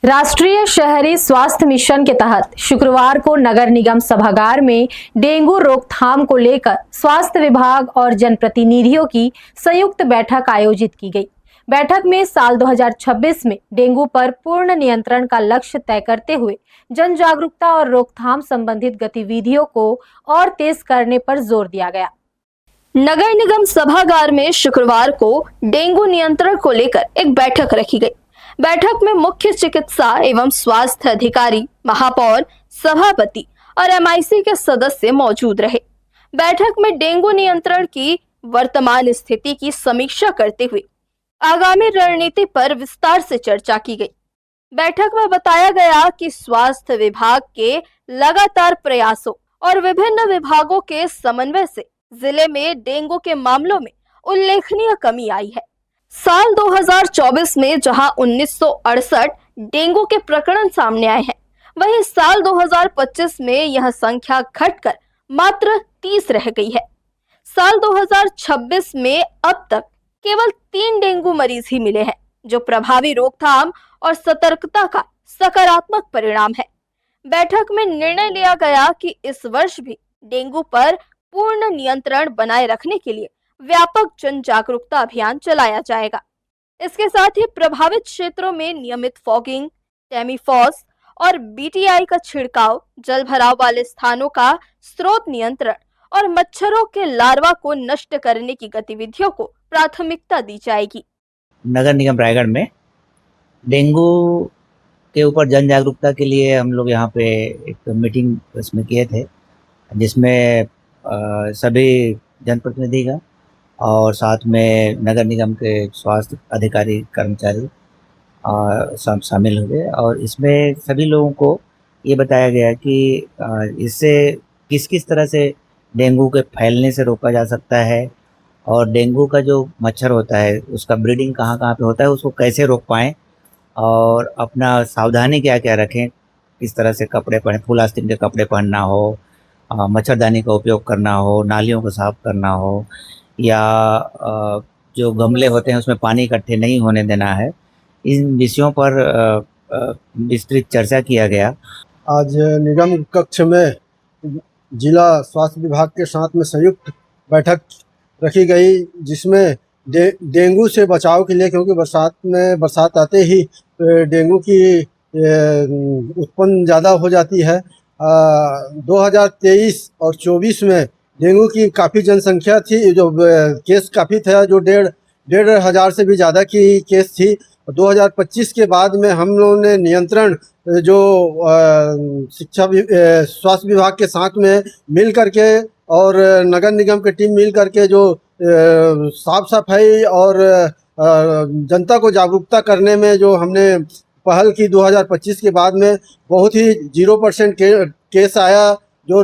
राष्ट्रीय शहरी स्वास्थ्य मिशन के तहत शुक्रवार को नगर निगम सभागार में डेंगू रोकथाम को लेकर स्वास्थ्य विभाग और जनप्रतिनिधियों की संयुक्त बैठक आयोजित की गई। बैठक में साल 2026 में डेंगू पर पूर्ण नियंत्रण का लक्ष्य तय करते हुए जन जागरूकता और रोकथाम संबंधित गतिविधियों को और तेज करने पर जोर दिया गया। नगर निगम सभागार में शुक्रवार को डेंगू नियंत्रण को लेकर एक बैठक रखी गई। बैठक में मुख्य चिकित्सा एवं स्वास्थ्य अधिकारी, महापौर, सभापति और एमआईसी के सदस्य मौजूद रहे। बैठक में डेंगू नियंत्रण की वर्तमान स्थिति की समीक्षा करते हुए आगामी रणनीति पर विस्तार से चर्चा की गई। बैठक में बताया गया कि स्वास्थ्य विभाग के लगातार प्रयासों और विभिन्न विभागों के समन्वय से जिले में डेंगू के मामलों में उल्लेखनीय कमी आई है। साल 2024 में जहां 1968 डेंगू के प्रकरण सामने आए हैं, वहीं साल 2025 में यह संख्या घटकर मात्र 30 रह गई है। साल 2026 में अब तक केवल 3 डेंगू मरीज ही मिले हैं, जो प्रभावी रोकथाम और सतर्कता का सकारात्मक परिणाम है। बैठक में निर्णय लिया गया कि इस वर्ष भी डेंगू पर पूर्ण नियंत्रण बनाए रखने के लिए व्यापक जन जागरूकता अभियान चलाया जाएगा। इसके साथ ही प्रभावित क्षेत्रों में नियमित फॉगिंग, टेमीफॉस और बीटीआई का छिड़काव, जल भराव वाले स्थानों का स्रोत नियंत्रण और मच्छरों के लार्वा को नष्ट करने की गतिविधियों को प्राथमिकता दी जाएगी। नगर निगम रायगढ़ में डेंगू के ऊपर जन जागरूकता के लिए हम लोग यहाँ पे एक मीटिंग इसमें किए थे, जिसमें सभी जनप्रतिनिधि का और साथ में नगर निगम के स्वास्थ्य अधिकारी, कर्मचारी सब शामिल हुए। और इसमें सभी लोगों को ये बताया गया कि इससे किस किस तरह से डेंगू के फैलने से रोका जा सकता है और डेंगू का जो मच्छर होता है उसका ब्रीडिंग कहाँ कहाँ पे होता है, उसको कैसे रोक पाएँ और अपना सावधानी क्या क्या रखें, किस तरह से कपड़े पहने, फुल आस्तीन के कपड़े पहनना हो, मच्छरदानी का उपयोग करना हो, नालियों को साफ करना हो, या जो गमले होते हैं उसमें पानी इकट्ठे नहीं होने देना है। इन विषयों पर विस्तृत चर्चा किया गया। आज निगम कक्ष में जिला स्वास्थ्य विभाग के साथ में संयुक्त बैठक रखी गई, जिसमें डेंगू से बचाव के लिए, क्योंकि बरसात आते ही डेंगू की उत्पन्न ज़्यादा हो जाती है। 2023 और 24 में डेंगू की काफ़ी जनसंख्या थी, जो केस काफ़ी था, जो डेढ़ हज़ार से भी ज़्यादा की केस थी। 2025 के बाद में हम लोगों ने नियंत्रण जो स्वास्थ्य विभाग के साथ में मिल करके और नगर निगम की टीम मिल करके जो साफ सफाई और जनता को जागरूकता करने में जो हमने पहल की, 2025 के बाद में बहुत ही 0% केस आया। जो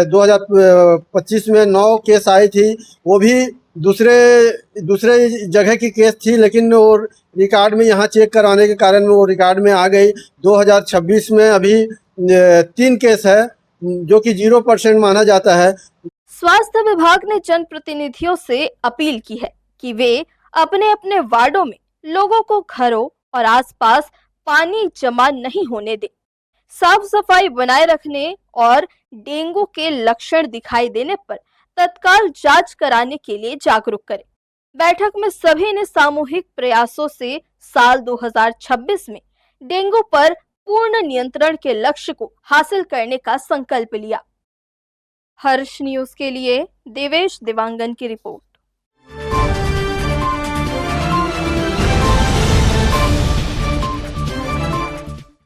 2025 में 9 केस आई थी, वो भी दूसरे जगह की केस थी, लेकिन वो रिकॉर्ड में यहाँ चेक कराने के कारण वो रिकॉर्ड में आ गई। 2026 में अभी 3 केस है, जो कि 0% माना जाता है। स्वास्थ्य विभाग ने जनप्रतिनिधियों से अपील की है कि वे अपने अपने वार्डों में लोगों को घरों और आसपास पानी जमा नहीं होने दें, साफ सफाई बनाए रखने और डेंगू के लक्षण दिखाई देने पर तत्काल जांच कराने के लिए जागरूक करें। बैठक में सभी ने सामूहिक प्रयासों से साल 2026 में डेंगू पर पूर्ण नियंत्रण के लक्ष्य को हासिल करने का संकल्प लिया। हर्ष न्यूज के लिए देवेश देवांगन की रिपोर्ट।